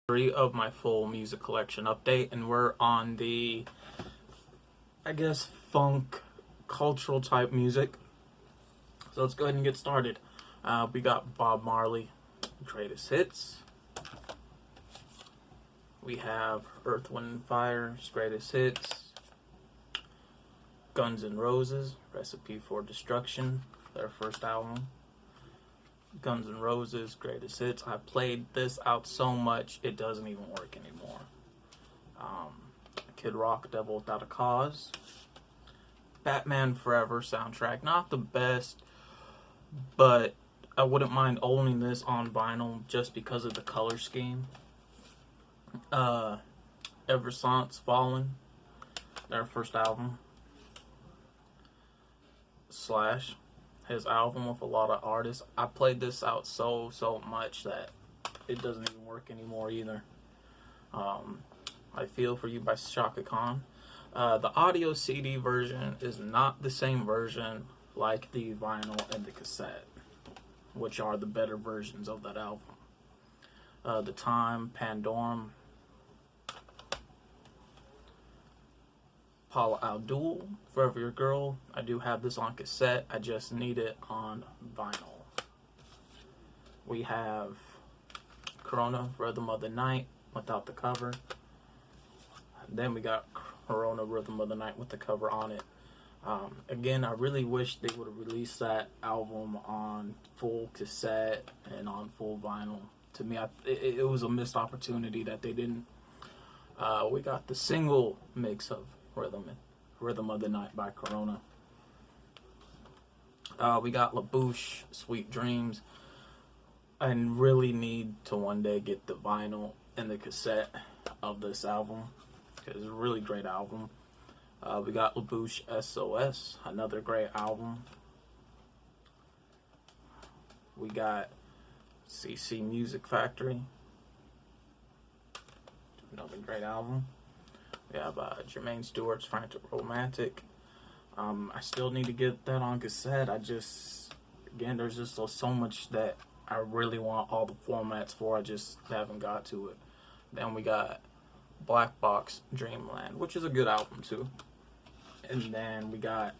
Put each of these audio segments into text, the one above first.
3 of my full music collection update, and we're on the, I guess, funk cultural type music. So let's go ahead and get started. We got Bob Marley, Greatest Hits. We have Earth, Wind & Fire's Greatest Hits. Guns N' Roses, Recipe for Destruction, their first album. Guns N' Roses, Greatest Hits. I played this out so much, it doesn't even work anymore. Kid Rock, Devil Without a Cause. Batman Forever soundtrack. Not the best, but I wouldn't mind owning this on vinyl just because of the color scheme. Ever Since Fallen, their first album. Slash, his album with a lot of artists. I played this out so much that it doesn't even work anymore either. I Feel For You by Shaka Khan. The audio CD version is not the same version like the vinyl and the cassette, which are the better versions of that album. The Time, Pandorum, Paula Abdul, Forever Your Girl. I do have this on cassette, I just need it on vinyl. We have Corona, Rhythm of the Night, without the cover. Then we got Corona, Rhythm of the Night with the cover on it. Again, I really wish they would have released that album on full cassette and on full vinyl. To me, it was a missed opportunity that they didn't. We got the single mix of Rhythm of the Night by Corona. We got LaBouche, Sweet Dreams. I really need to one day get the vinyl and the cassette of this album. It's a really great album. We got LaBouche, SOS, another great album. We got CC Music Factory, another great album. We have Jermaine Stewart's Frantic Romantic. I still need to get that on cassette. Again, there's just so much that I really want all the formats for. I just haven't got to it. Then we got Black Box Dreamland, which is a good album too. And then we got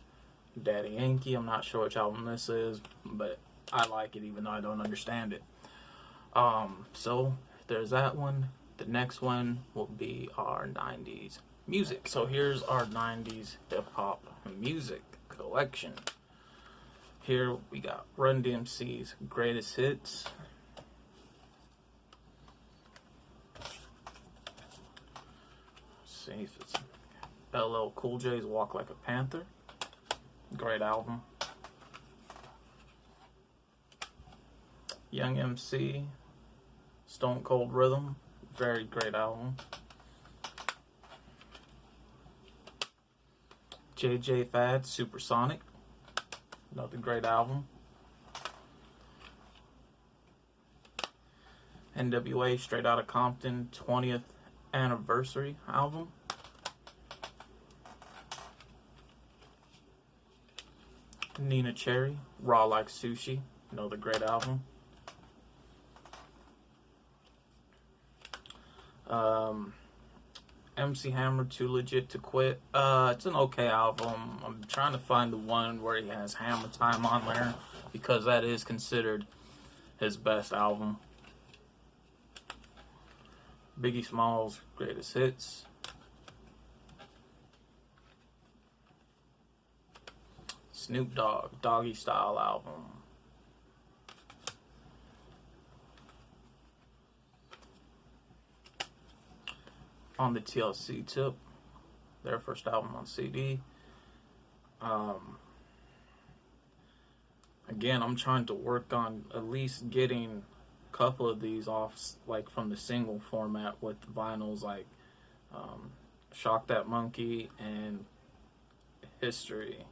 Daddy Yankee. I'm not sure which album this is, but I like it even though I don't understand it. So there's that one. The next one will be our 90s music. So here's our 90s hip-hop music collection. Here we got Run DMC's Greatest Hits. Let's see if it's LL Cool J's Walk Like a Panther. Great album. Young MC, Stone Cold Rhythm. Very great album. JJ Fad, Supersonic. Another great album. NWA, Straight Outta Compton, 20th Anniversary album. Nina Cherry, Raw Like Sushi. Another great album. MC Hammer, Too Legit to Quit. It's an okay album. I'm trying to find the one where he has Hammer Time on there, because that is considered his best album. Biggie Smalls, Greatest Hits. Snoop Dogg, Doggy Style album. On the TLC Tip, their first album on CD. Again, I'm trying to work on at least getting a couple of these off, like from the single format with vinyls, like Shock That Monkey and History.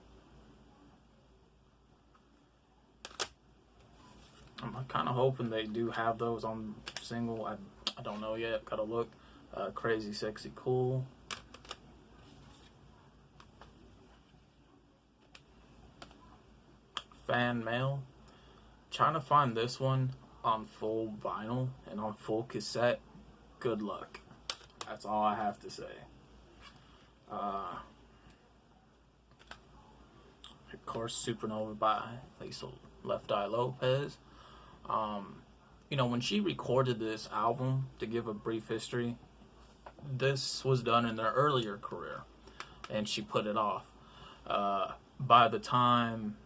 I'm kind of hoping they do have those on single. I don't know yet. Gotta look. Crazy Sexy Cool. Fan Mail. Trying to find this one on full vinyl and on full cassette, good luck. That's all I have to say. Of course, Supernova by Lisa Left Eye Lopez. You know, when she recorded this album, to give a brief history, this was done in their earlier career, and she put it off. By the time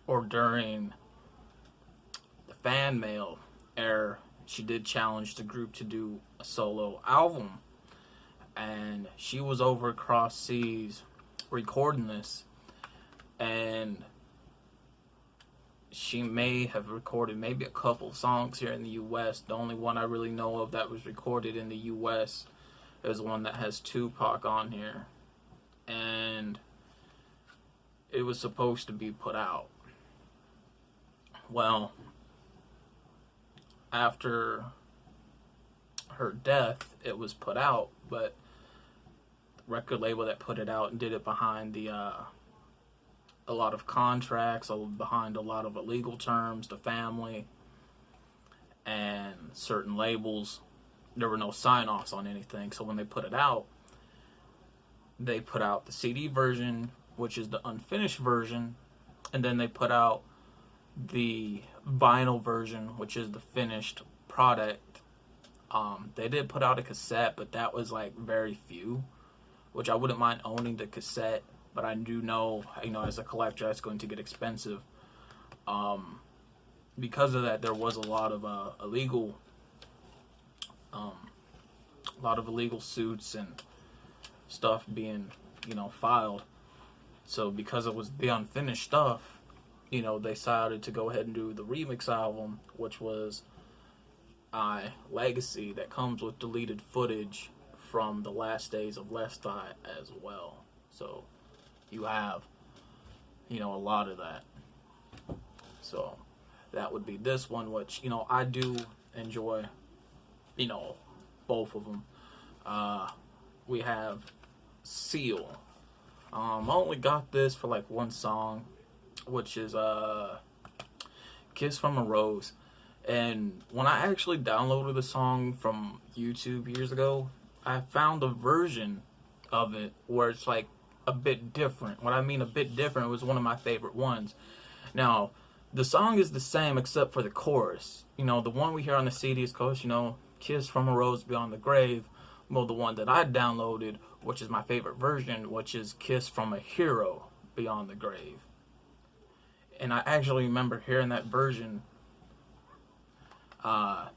or during the fan mail era, she did challenge the group to do a solo album, and she was over across seas recording this, and she may have recorded maybe a couple songs here in the US. The only one I really know of that was recorded in the US is one that has Tupac on here, and it was supposed to be put out. Well, after her death, it was put out, but the record label that put it out did it behind a lot of contracts, behind a lot of illegal terms, the family, and certain labels. There were no sign-offs on anything, so when they put it out, they put out the CD version, which is the unfinished version, and then they put out the vinyl version, which is the finished product. They did put out a cassette, but that was like very few, which I wouldn't mind owning the cassette, but I do know, you know, as a collector, that's going to get expensive. Because of that, there was a lot of illegal suits and stuff being, you know, filed. So because it was the unfinished stuff, you know, they decided to go ahead and do the remix album, which was Legacy, that comes with deleted footage from the last days of Left Eye as well. So you have, you know, a lot of that. So that would be this one, which, you know, I do enjoy, you know, both of them. We have Seal. I only got this for like one song, which is Kiss from a Rose. And when I actually downloaded the song from YouTube years ago, I found a version of it where it's like a bit different. What I mean a bit different, it was one of my favorite ones. Now, the song is the same except for the chorus. You know, the one we hear on the CD is, of course, you know, Kiss from a Rose Beyond the Grave. Well, the one that I downloaded, which is my favorite version, which is Kiss from a Hero Beyond the Grave. And I actually remember hearing that version. I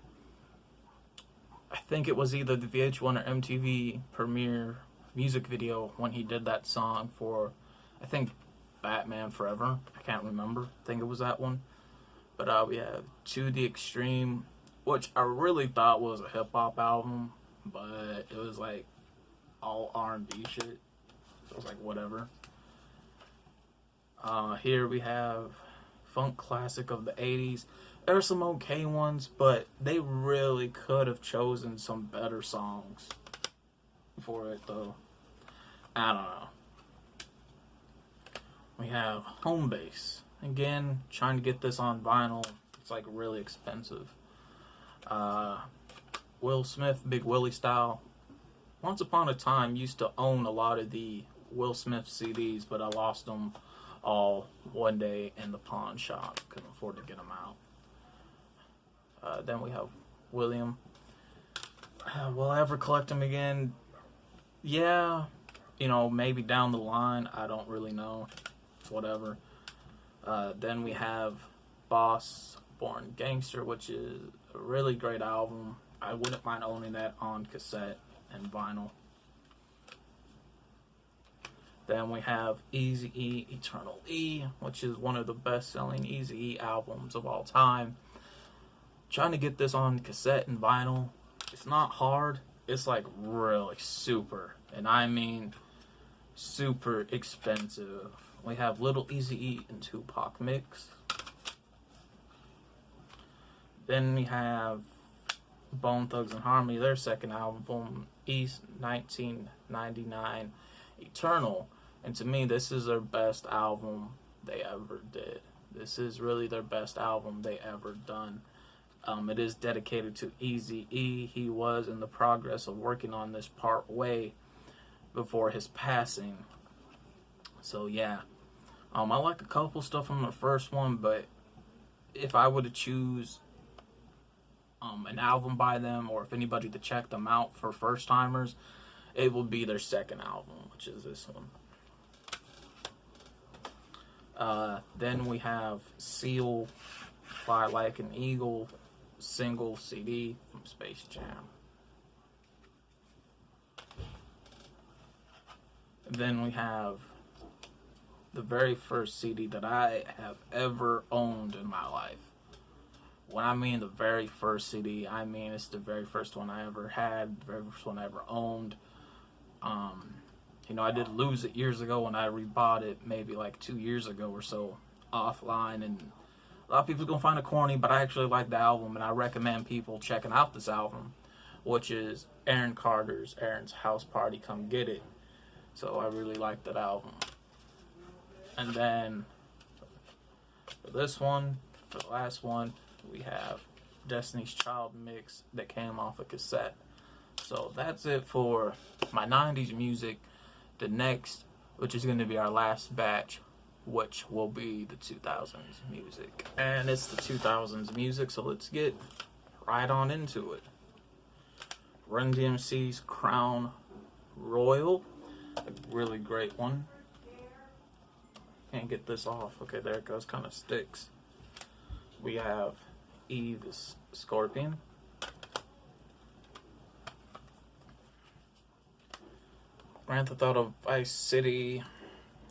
think it was either the VH1 or MTV premiere music video when he did that song for, I think, Batman Forever. I can't remember. I think it was that one. But we have To the Extreme, which I really thought was a hip-hop album, but it was like all R&B shit. So it was like, whatever. Here we have Funk Classic of the 80s. There are some okay ones, but they really could have chosen some better songs for it, though. I don't know. We have Home Base. Again, trying to get this on vinyl. It's like really expensive. Will Smith, Big Willie Style. Once upon a time, used to own a lot of the Will Smith CDs, but I lost them all one day in the pawn shop. Couldn't afford to get them out. Then we have William. Will I ever collect them again? Yeah. You know, maybe down the line. I don't really know. It's whatever. Then we have Boss, Born Gangster, which is a really great album. I wouldn't mind owning that on cassette and vinyl. Then we have Eazy-E, Eternal E, which is one of the best-selling Eazy-E albums of all time. Trying to get this on cassette and vinyl, it's not hard. It's like really super, and I mean super expensive. We have Little Eazy-E and Tupac mix. Then we have Bone Thugs and Harmony, their second album, East 1999 Eternal. And to me, this is their best album they ever did. This is really their best album they ever done. It is dedicated to Eazy-E. He was in the progress of working on this part way before his passing. So yeah, I like a couple stuff from the first one, but if I were to choose an album by them, or if anybody to check them out for first timers, it would be their second album, which is this one. Then we have Seal, Fly Like an Eagle single CD from Space Jam. Then we have the very first CD that I have ever owned in my life. When I mean the very first CD, I mean it's the very first one I ever had, the very first one I ever owned. You know, I did lose it years ago, and I rebought it maybe like 2 years ago or so offline, and a lot of people are going to find it corny, but I actually like the album, and I recommend people checking out this album, which is Aaron Carter's Aaron's House Party, Come Get It. So I really like that album. And then for this one, for the last one, we have Destiny's Child mix that came off a cassette. So that's it for my 90s music. The next, which is going to be our last batch, which will be the 2000s music. And it's the 2000s music, so let's get right on into it. Run DMC's Crown Royal, a really great one. Can't get this off. Okay, there it goes, kind of sticks. We have Eve's Scorpion. Grand Theft Auto Vice City,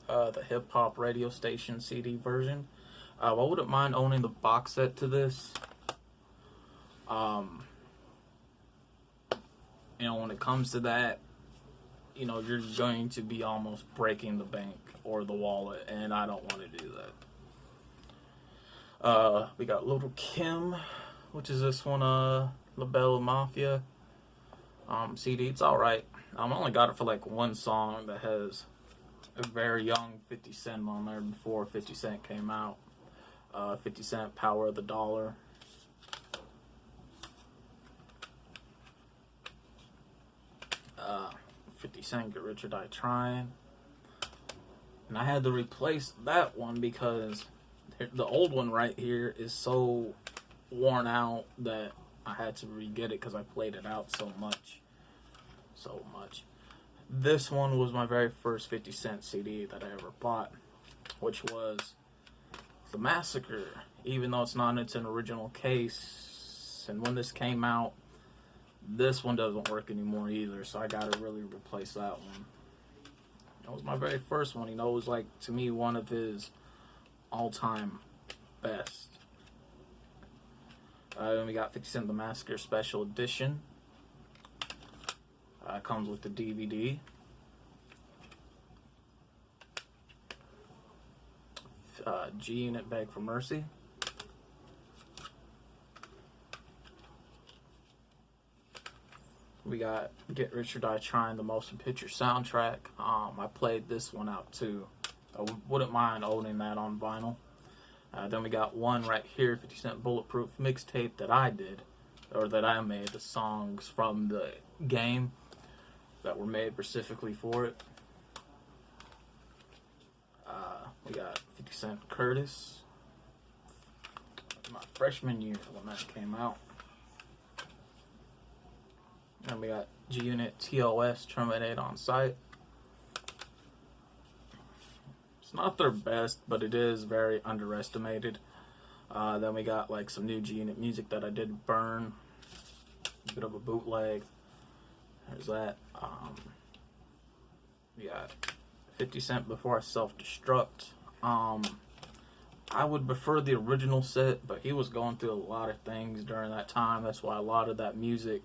the hip hop radio station CD version. I wouldn't mind owning the box set to this. You know, when it comes to that, you know, you're going to be almost breaking the bank or the wallet, and I don't want to do that. We got Little Kim, which is this one, La Bella Mafia CD. It's alright. I only got it for like one song that has a very young 50 Cent on there before 50 Cent came out. 50 Cent, Power of the Dollar. Uh, 50 Cent, Get Rich or Die Trying. And I had to replace that one because the old one right here is so worn out that I had to re-get it because I played it out so much. This one was my very first 50 Cent CD that I ever bought, which was The Massacre, even though it's not in its original case. And when this came out, this one doesn't work anymore either, so I gotta really replace that one. It was my very first one. You know, it was like, to me, one of his all-time best. Then we got 50 Cent The Massacre Special Edition. Comes with the DVD. G-Unit Beg for Mercy. We got Get Rich or Die Trying, the Motion Picture soundtrack. I played this one out too. I wouldn't mind owning that on vinyl. Then we got one right here, 50 Cent Bulletproof mixtape that I did, or that I made, the songs from the game that were made specifically for it. We got 50 Cent Curtis, my freshman year when that came out. And we got G-Unit TOS, Terminate on Sight. It's not their best, but it is very underestimated. Then we got like some new G-Unit music that I did burn. A bit of a bootleg. There's that. We got 50 Cent Before I Self-Destruct. I would prefer the original set, but he was going through a lot of things during that time. That's why a lot of that music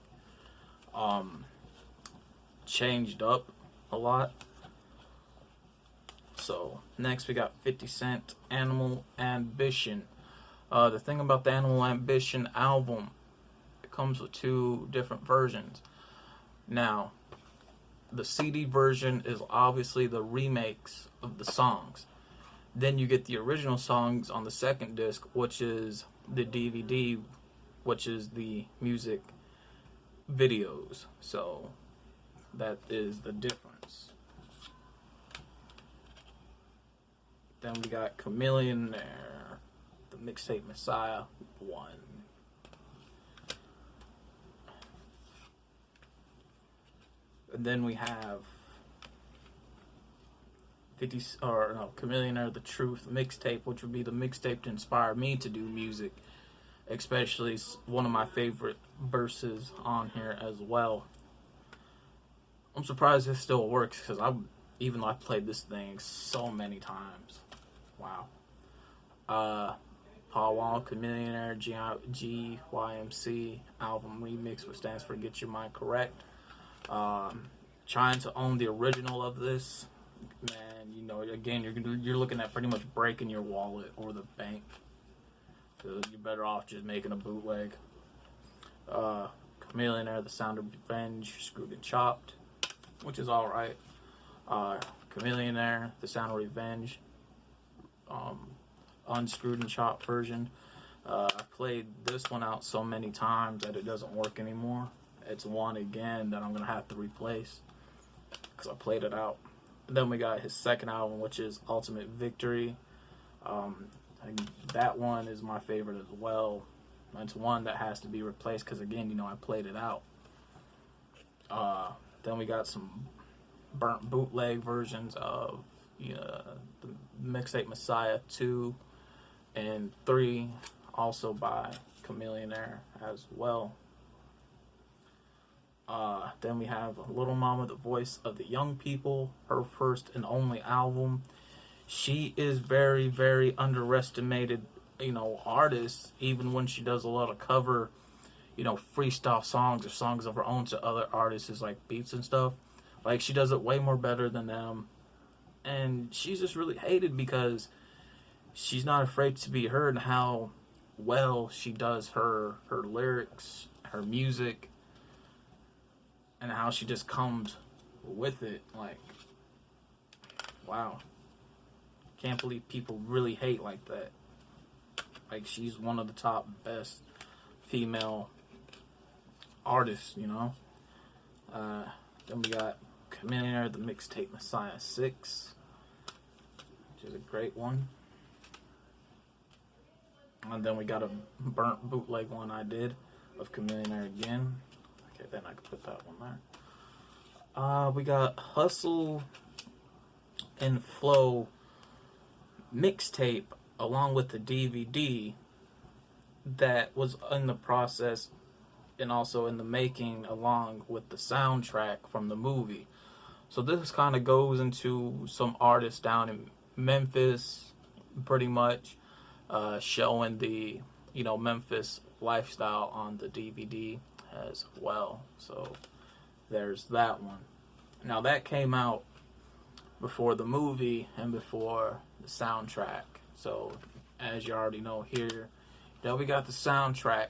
changed up a lot. So next we got 50 Cent Animal Ambition. The thing about the Animal Ambition album, it comes with two different versions. Now, the CD version is obviously the remakes of the songs. Then you get the original songs on the second disc, which is the DVD which is the music videos. So that is the difference. Then we got ChEDDErTarY, the mixtape Messiah 1. And then we have ChEDDErTarY, the Truth mixtape, which would be the mixtape to inspire me to do music, especially one of my favorite verses on here as well. I'm surprised this still works, because even though I played this thing so many times. Wow. Paul Wall, ChEDDErTarY, GYMC album remix, which stands for Get Your Mind Correct. Trying to own the original of this, man, you know, again, you're looking at pretty much breaking your wallet or the bank. So you're better off just making a bootleg. ChEDDErTarY, The Sound of Revenge, Screwed and Chopped, which is alright. ChEDDErTarY, The Sound of Revenge, unscrewed and chopped version. I played this one out so many times that it doesn't work anymore. It's one again that I'm gonna have to replace because I played it out. And then we got his second album, which is Ultimate Victory. That one is my favorite as well. It's one that has to be replaced because, again, you know, I played it out. Then we got some burnt bootleg versions of the mixtape Messiah 2 and 3, also by ChEDDErTarY as well. Then we have Little Mama, the Voice of the Young People, her first and only album. She is very, very underestimated, you know, artist, even when she does a lot of cover, you know, freestyle songs or songs of her own to other artists, like beats and stuff. Like, she does it way more better than them. And she's just really hated because she's not afraid to be heard, and how well she does her lyrics, her music, and how she just comes with it. Like, wow. Can't believe people really hate like that. Like, she's one of the top best female artists, you know. Then we got ChEDDErTarY, the mixtape Messiah 6, which is a great one. And then we got a burnt bootleg one I did of ChEDDErTarY again. Okay, then I can put that one there. We got Hustle and Flow mixtape along with the DVD that was in the process and also in the making along with the soundtrack from the movie. So this kind of goes into some artists down in Memphis, pretty much, showing the, you know, Memphis lifestyle on the DVD as well. So there's that one. Now that came out before the movie and before the soundtrack. So as you already know here, then we got the soundtrack.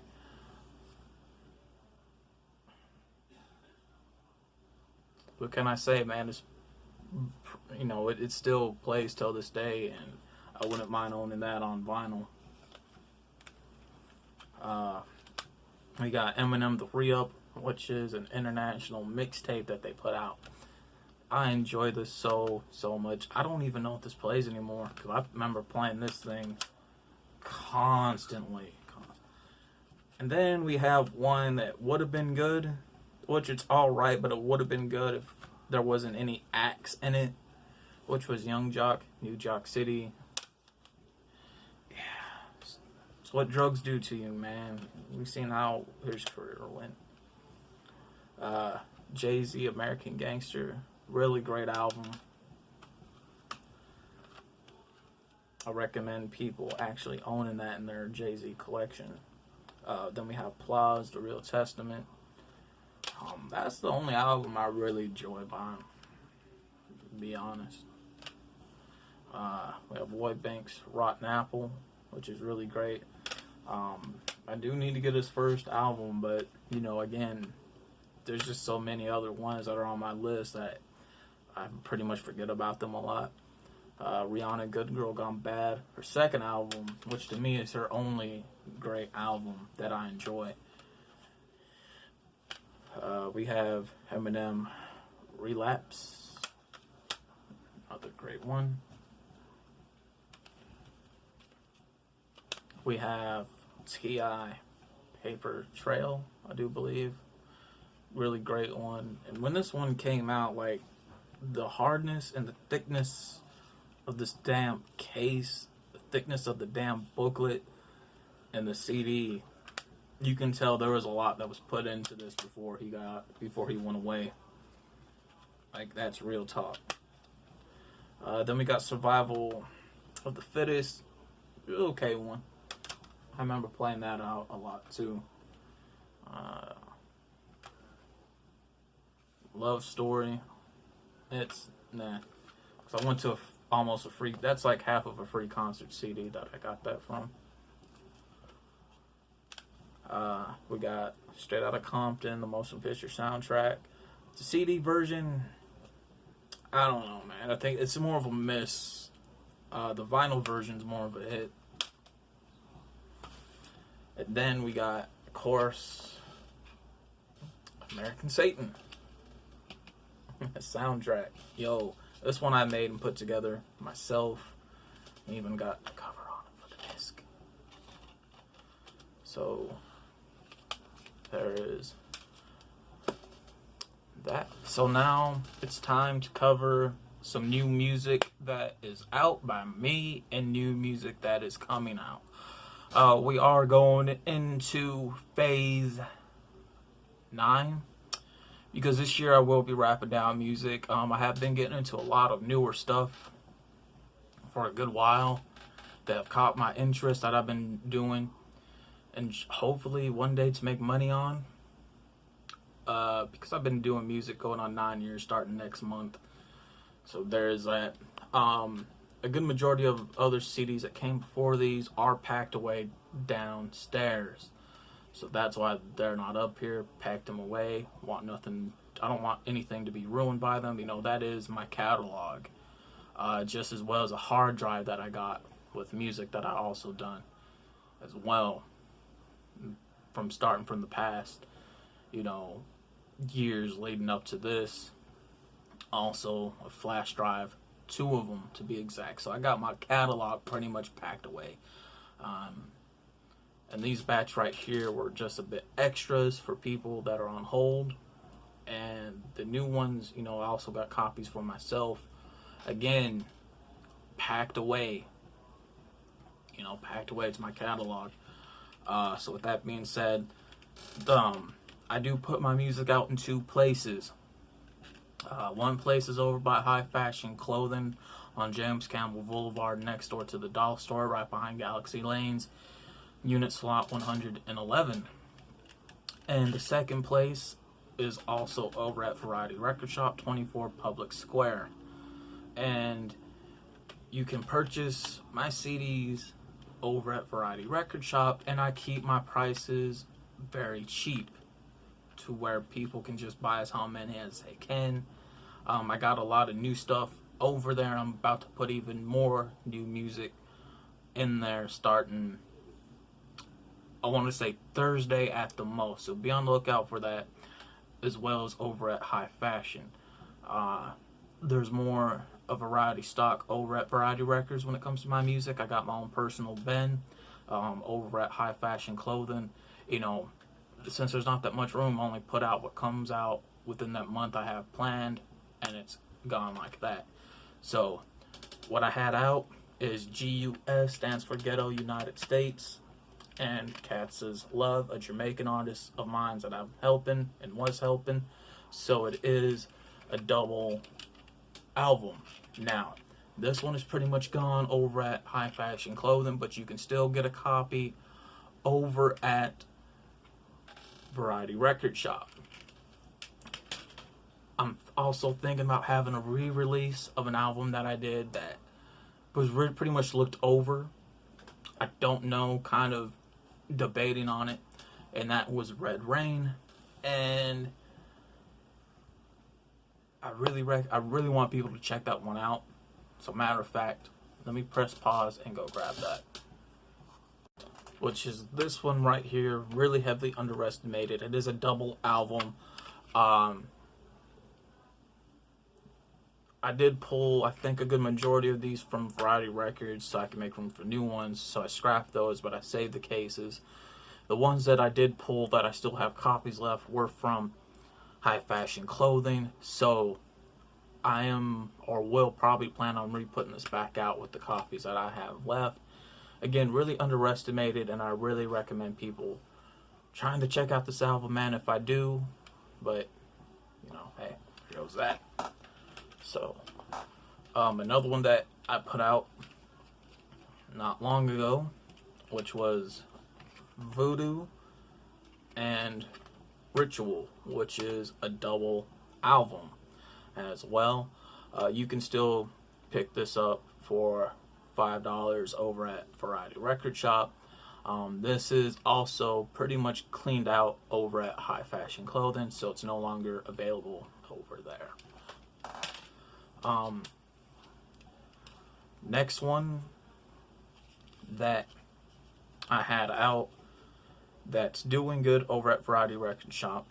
What can I say, man? It's, you know, it still plays till this day, and I wouldn't mind owning that on vinyl. We got Eminem the Re-Up, which is an international mixtape that they put out. I enjoy this so much. I don't even know if this plays anymore, because I remember playing this thing constantly. And then we have one that would have been good, which it's alright, but it would have been good if there wasn't any acts in it, which was Young Jock, New Jock City. Yeah, it's what drugs do to you, man. We've seen how his career went. Jay-Z, American Gangster, really great album. I recommend people actually owning that in their Jay-Z collection. Then we have Plies, The Real Testament. That's the only album I really enjoy buying, to be honest. We have Lloyd Banks' Rotten Apple, which is really great. I do need to get his first album, but, you know, again, there's just so many other ones that are on my list that I pretty much forget about them a lot. Rihanna, Good Girl Gone Bad, her second album, which to me is her only great album that I enjoy. We have Eminem, Relapse, another great one. We have T.I., Paper Trail, I do believe. Really great one. And when this one came out, like, the hardness and the thickness of this damn case, the thickness of the damn booklet and the CD, you can tell there was a lot that was put into this before he went away. Like, that's real talk. Then we got Survival of the Fittest, okay one. I remember playing that out a lot too. Love Story, it's nah. Cause I went to almost a free. That's like half of a free concert CD that I got that from. We got Straight Outta Compton, the motion picture soundtrack. The CD version, I don't know, man. I think it's more of a miss. The vinyl version's more of a hit. And then we got, of course, American Satan. Soundtrack. Yo, this one I made and put together myself. Even got the cover on it for the disc. So, there is that. So now, it's time to cover some new music that is out by me and new music that is coming out. We are going into phase 9 because this year I will be wrapping down music. I have been getting into a lot of newer stuff for a good while that have caught my interest that I've been doing and hopefully one day to make money on. Because I've been doing music going on 9 years starting next month. So there's that. A good majority of other CDs that came before these are packed away downstairs. So that's why they're not up here. Packed them away. I don't want anything to be ruined by them. You know, that is my catalog. Just as well as a hard drive that I got with music that I also done as well. From starting from the past, you know, years leading up to this. Also a flash drive. 2 of them to be exact. So I got my catalog pretty much packed away. And these batch right here were just a bit extras for people that are on hold. And the new ones, you know, I also got copies for myself. Again, packed away. You know, packed away to my catalog. So with that being said, I do put my music out in 2 places. One place is over by High Fashion Clothing on James Campbell Boulevard, next door to the Doll Store, right behind Galaxy Lanes, unit slot 111. And the second place is also over at Variety Record Shop, 24 Public Square. And you can purchase my CDs over at Variety Record Shop, and I keep my prices very cheap to where people can just buy as many as they can. I got a lot of new stuff over there, and I'm about to put even more new music in there starting, I want to say Thursday at the most. So be on the lookout for that, as well as over at High Fashion. There's more of variety stock over at Variety Records when it comes to my music. I got my own personal bin over at High Fashion Clothing. You know, since there's not that much room, I only put out what comes out within that month I have planned, and it's gone like that. So what I had out is GUS, stands for Ghetto United States, and Katz's Love, a Jamaican artist of mine that I'm helping and was helping. So it is a double album. Now, this one is pretty much gone over at High Fashion Clothing, but you can still get a copy over at Variety Record Shop. I'm also thinking about having a re-release of an album that I did that was pretty much looked over. I don't know, kind of debating on it, and that was Red Rain. And I really want people to check that one out. So matter of fact, let me press pause and go grab that. Which is this one right here, really heavily underestimated. It is a double album. I did pull, I think, a good majority of these from Variety Records so I can make room for new ones. So I scrapped those, but I saved the cases. The ones that I did pull that I still have copies left were from High Fashion Clothing. So I am, or will probably plan on re-putting this back out with the copies that I have left. Again, really underestimated, and I really recommend people trying to check out this album, man, if I do. But, you know, hey, here goes that. So, another one that I put out not long ago, which was Voodoo and Ritual, which is a double album as well. You can still pick this up for $5 over at Variety Record Shop. This is also pretty much cleaned out over at High Fashion Clothing, so it's no longer available over there. Next one that I had out that's doing good over at Variety Record Shop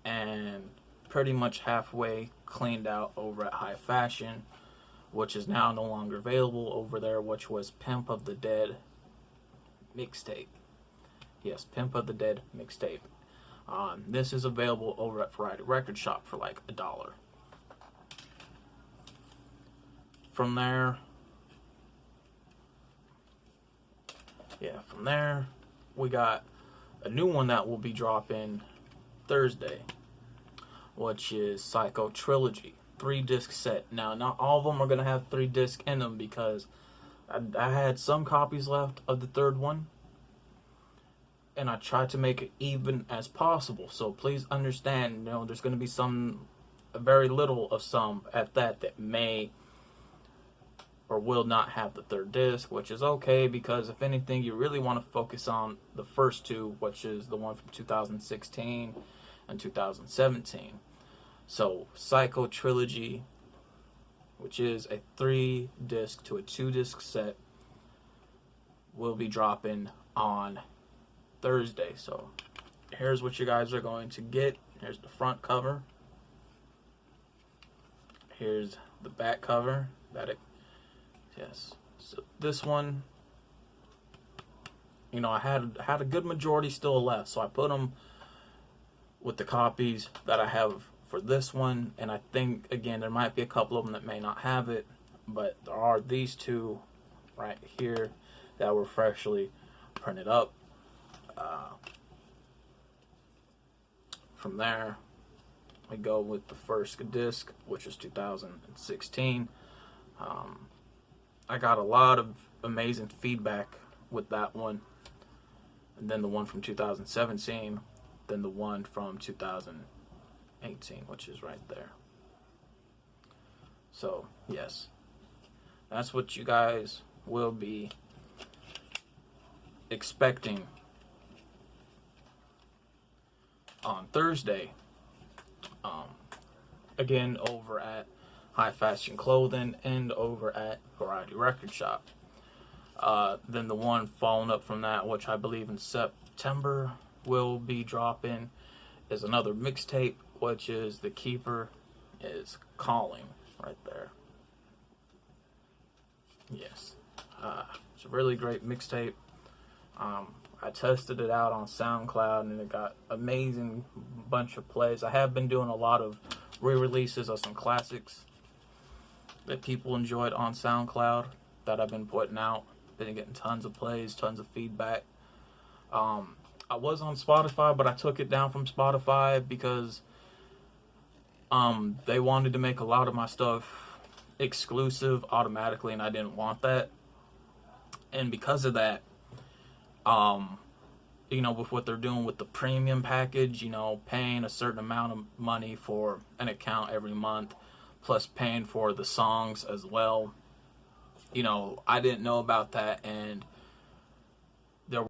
and pretty much halfway cleaned out over at High Fashion, which is now no longer available over there, which was Pimp of the Dead mixtape. Yes, Pimp of the Dead mixtape. This is available over at Variety Record Shop for like $1. From there, we got a new one that will be dropping Thursday, which is Psycho Trilogy 3-disc set. Now, not all of them are going to have 3 discs in them because I had some copies left of the third one, and I tried to make it even as possible. So please understand, you know, there's going to be very little of some at that may or will not have the 3rd disc, which is okay because if anything, you really want to focus on the first 2, which is the one from 2016 and 2017. So Psycho Trilogy, which is a 3-disc to a 2-disc set, will be dropping on Thursday. So here's what you guys are going to get. Here's the front cover. Here's the back cover. Yes. So this one, you know, I had a good majority still left, so I put them with the copies that I have for this one, and I think, again, there might be a couple of them that may not have it, but there are these 2 right here that were freshly printed up. From there, we go with the first disc, which is 2016. I got a lot of amazing feedback with that one, and then the one from 2017, then the one from 2018, which is right there. So yes, that's what you guys will be expecting on Thursday. Again, over at High Fashion Clothing and over at Variety Record Shop. Then the one following up from that, which I believe in September will be dropping, is another mixtape, which is The Keeper is Calling, right there. Yes. It's a really great mixtape. I tested it out on SoundCloud and it got amazing bunch of plays. I have been doing a lot of re-releases of some classics that people enjoyed on SoundCloud that I've been putting out. Been getting tons of plays, tons of feedback. I was on Spotify, but I took it down from Spotify because they wanted to make a lot of my stuff exclusive automatically, and I didn't want that. And because of that, you know, with what they're doing with the premium package, you know, paying a certain amount of money for an account every month, plus paying for the songs as well. You know, I didn't know about that, and